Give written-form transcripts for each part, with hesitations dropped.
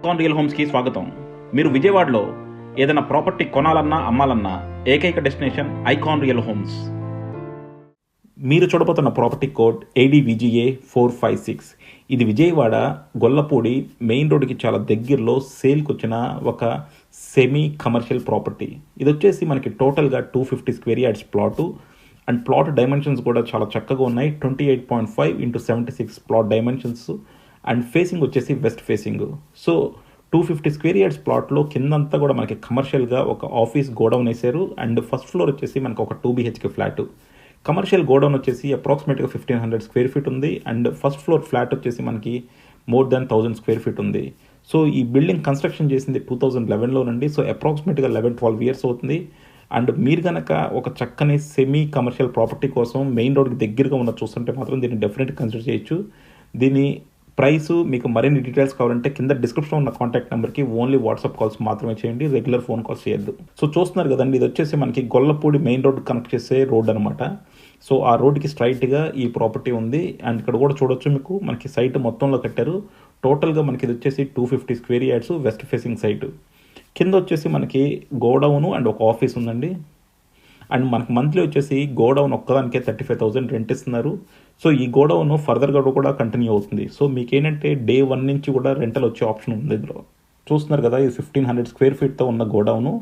Icon real హోమ్స్కి స్వాగతం. మీరు విజయవాడలో ఏదైనా ప్రాపర్టీ కొనాలన్నా అమ్మాలన్నా ఏకైక డెస్టినేషన్ ఐకాన్ రియల్ హోమ్స్. మీరు చూడబోతున్న ప్రాపర్టీ కోడ్ ADVGA 456. ఇది విజయవాడ గొల్లపూడి మెయిన్ రోడ్డుకి చాలా దగ్గరలో సేల్కి వచ్చిన ఒక సెమీ కమర్షియల్ ప్రాపర్టీ. ఇది వచ్చేసి మనకి టోటల్గా 250 square yards plot and plot dimensions కూడా చాలా చక్కగా ఉన్నాయి. 28.5x76 plot dimensions and facing వచ్చేసి west facing. So 250 square yards ప్లాట్లో కిందంతా కూడా మనకి కమర్షియల్గా ఒక ఆఫీస్ గోడౌన్ వేశారు అండ్ ఫస్ట్ ఫ్లోర్ వచ్చేసి మనకు ఒక 2 BHK ఫ్లాట్. కమర్షియల్ గోడౌన్ వచ్చేసి అప్రాక్సిమేట్గా 1500 స్క్వేర్ ఫీట్ ఉంది అండ్ ఫస్ట్ ఫ్లోర్ ఫ్లాట్ వచ్చేసి మనకి మోర్ దాన్ 1000 స్క్వేర్ ఫీట్ ఉంది. సో ఈ బిల్డింగ్ కన్స్ట్రక్షన్ చేసింది 2011లో నుండి. సో అప్రాక్సిమేట్గా 11-12 ఇయర్స్ అవుతుంది. అండ్ మీరు కనుక ఒక చక్కని సెమీ కమర్షియల్ ప్రాపర్టీ కోసం మెయిన్ రోడ్కి దగ్గరగా ఉన్న చూస్తుంటే మాత్రం దీన్ని డెఫినెట్గా కన్సిడర్ చేయొచ్చు. దీని ప్రైస్ మీకు మరిన్ని డీటెయిల్స్ కావాలంటే కింద డిస్క్రిప్షన్లో ఉన్న కాంటాక్ట్ నెంబర్కి ఓన్లీ వాట్సాప్ కాల్స్ మాత్రమే చేయండి, రెగ్యులర్ ఫోన్ కాల్స్ చేయొద్దు. సో చూస్తున్నారు కదండి, ఇది వచ్చేసి మనకి గొల్లపూడి మెయిన్ రోడ్ కనెక్ట్ చేసే రోడ్ అనమాట. సో ఆ రోడ్కి స్ట్రైట్గా ఈ ప్రాపర్టీ ఉంది అండ్ ఇక్కడ కూడా చూడొచ్చు మీకు మనకి సైట్ మొత్తంలో కట్టారు. టోటల్గా మనకి ఇది వచ్చేసి 250 square yards west facing site. కింద వచ్చేసి మనకి గోడౌను అండ్ ఒక ఆఫీస్ ఉందండి. అండ్ మనకు మంత్లీ వచ్చేసి గోడౌన్ ఒక్కదానికే 35,000 రెంట్ ఇస్తున్నారు. సో ఈ గోడౌన్ ఫర్దర్గా కూడా కంటిన్యూ అవుతుంది. సో మీకు ఏంటంటే డే 1 నుంచి కూడా రెంటల్ వచ్చే ఆప్షన్ ఉంది ఇందులో. చూస్తున్నారు కదా, ఇది 1500 స్క్వేర్ ఫీట్తో ఉన్న గోడౌను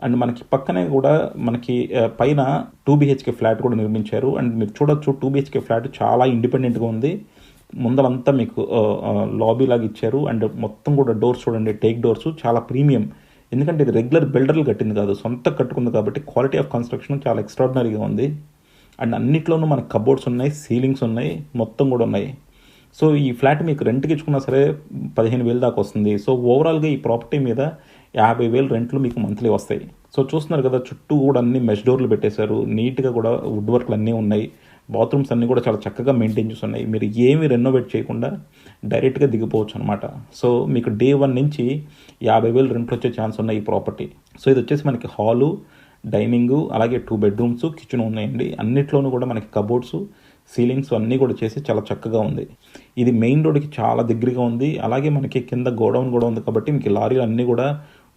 అండ్ మనకి పక్కనే కూడా మనకి పైన 2 BHK ఫ్లాట్ కూడా నిర్మించారు. అండ్ మీరు చూడొచ్చు 2 BHK ఫ్లాట్ చాలా ఇండిపెండెంట్గా ఉంది. ముందరంతా మీకు లాబీ లాగా ఇచ్చారు అండ్ మొత్తం కూడా డోర్స్ చూడండి, టేక్ డోర్స్ చాలా ప్రీమియం. ఎందుకంటే ఇది రెగ్యులర్ బిల్డర్లు కట్టింది కాదు, సొంత కట్టుకుంది కాబట్టి క్వాలిటీ ఆఫ్ కన్స్ట్రక్షన్ చాలా ఎక్స్ట్రాడినరీగా ఉంది. అండ్ అన్నిట్లోనూ మనకి కబోర్డ్స్ ఉన్నాయి, సీలింగ్స్ ఉన్నాయి, మొత్తం కూడా ఉన్నాయి. సో ఈ ఫ్లాట్ మీకు రెంట్కి ఇచ్చుకున్నా సరే 15,000 దాకా వస్తుంది. సో ఓవరాల్గా ఈ ప్రాపర్టీ మీద 50,000 రెంట్లు మీకు మంత్లీ వస్తాయి. సో చూస్తున్నారు కదా, చుట్టూ కూడా అన్ని మెష్ డోర్లు పెట్టేశారు, నీట్గా కూడా వుడ్ వర్క్లు అన్నీ ఉన్నాయి. బాత్రూమ్స్ అన్నీ కూడా చాలా చక్కగా మెయింటైన్ చేసి ఉన్నాయి. మీరు ఏమి రెనోవేట్ చేయకుండా డైరెక్ట్గా దిగిపోవచ్చు అనమాట. సో మీకు డే 1 నుంచి 50,000 రెంట్లు వచ్చే ఛాన్స్ ఉన్నాయి ఈ ప్రాపర్టీ. సో ఇది వచ్చేసి మనకి హాలు, డైనింగు, అలాగే 2 బెడ్రూమ్స్, కిచెన్ ఉన్నాయండి. అన్నిట్లోనూ కూడా మనకి కబోర్డ్స్, సీలింగ్స్ అన్నీ కూడా చేసి చాలా చక్కగా ఉంది. ఇది మెయిన్ రోడ్కి చాలా దగ్గరగా ఉంది. అలాగే మనకి కింద గోడౌన్ కూడా ఉంది కాబట్టి మీకు లారీలు అన్నీ కూడా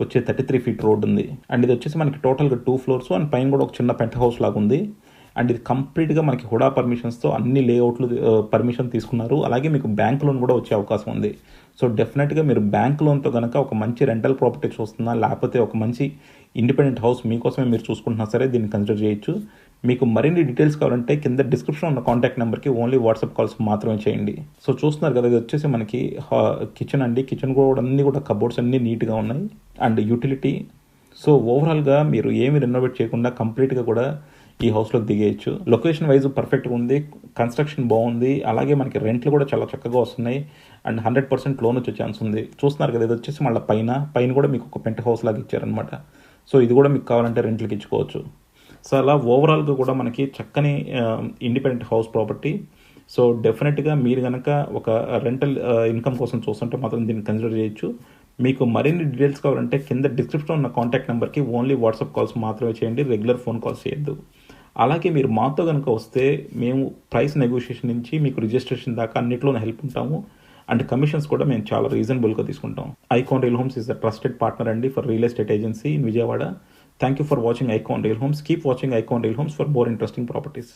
వచ్చే 33 ఫీట్ రోడ్ ఉంది. అండ్ ఇది వచ్చేసి మనకి టోటల్గా 2 ఫ్లోర్స్ అండ్ పైన కూడా ఒక చిన్న పెంట్ హౌస్ లాగా ఉంది. అండ్ ఇది కంప్లీట్గా మనకి హుడా పర్మిషన్స్తో అన్ని లేఅవుట్లు పర్మిషన్ తీసుకున్నారు. అలాగే మీకు బ్యాంక్ లోన్ కూడా వచ్చే అవకాశం ఉంది. సో డెఫినెట్గా మీరు బ్యాంక్ లోన్తో కనుక ఒక మంచి రెంటల్ ప్రాపర్టీ చూస్తున్నా, లేకపోతే ఒక మంచి ఇండిపెండెంట్ హౌస్ మీకోసమే మీరు చూసుకుంటున్నా సరే దీన్ని కన్సిడర్ చేయొచ్చు. మీకు మరిన్ని డీటెయిల్స్ కావాలంటే కింద డిస్క్రిప్షన్ ఉన్న కాంటాక్ట్ నెంబర్కి ఓన్లీ వాట్సాప్ కాల్స్ మాత్రమే చేయండి. సో చూస్తున్నారు కదా, ఇది వచ్చేసి మనకి కిచెన్ అండి. కిచెన్ కూడా అన్నీ కూడా కబోర్డ్స్ అన్నీ నీట్గా ఉన్నాయి అండ్ యూటిలిటీ. సో ఓవరాల్గా మీరు ఏమి రెనోవేట్ చేయకుండా కంప్లీట్గా కూడా ఈ హౌస్లోకి దిగేయచ్చు. లొకేషన్ వైజ్ పర్ఫెక్ట్గా ఉంది, కన్స్ట్రక్షన్ బాగుంది, అలాగే మనకి రెంట్లు కూడా చాలా చక్కగా వస్తున్నాయి అండ్ 100% లోన్ వచ్చే ఛాన్స్ ఉంది. చూస్తున్నారు కదా, ఇది వచ్చేసి మళ్ళీ పైన కూడా మీకు ఒక పెంట్ హౌస్ లాగా ఇచ్చారనమాట. సో ఇది కూడా మీకు కావాలంటే రెంట్లకి ఇచ్చుకోవచ్చు. సో అలా ఓవరాల్గా కూడా మనకి చక్కని ఇండిపెండెంట్ హౌస్ ప్రాపర్టీ. సో డెఫినెట్గా మీరు కనుక ఒక రెంటల్ ఇన్కమ్ కోసం చూస్తుంటే మాత్రం దీన్ని కన్సిడర్ చేయొచ్చు. మీకు మరిన్ని డీటెయిల్స్ కావాలంటే కింద డిస్క్రిప్షన్లో ఉన్న కాంటాక్ట్ నెంబర్కి ఓన్లీ వాట్సాప్ కాల్స్ మాత్రమే చేయండి, రెగ్యులర్ ఫోన్ కాల్స్ చేయొద్దు. అలాగే మీరు మాతో కనుక వస్తే మేము ప్రైస్ నెగోషియేషన్ నుంచి మీకు రిజిస్ట్రేషన్ దాకా అన్నింటిలోనే హెల్ప్ ఉంటాము అండ్ కమిషన్స్ కూడా మేము చాలా రీజనబుల్గా తీసుకుంటాం. Icon real homes is the trusted partner అండి for real estate agency in Vijayawada. Thank you for watching Icon Real Homes. Keep watching Icon Real Homes for more interesting properties.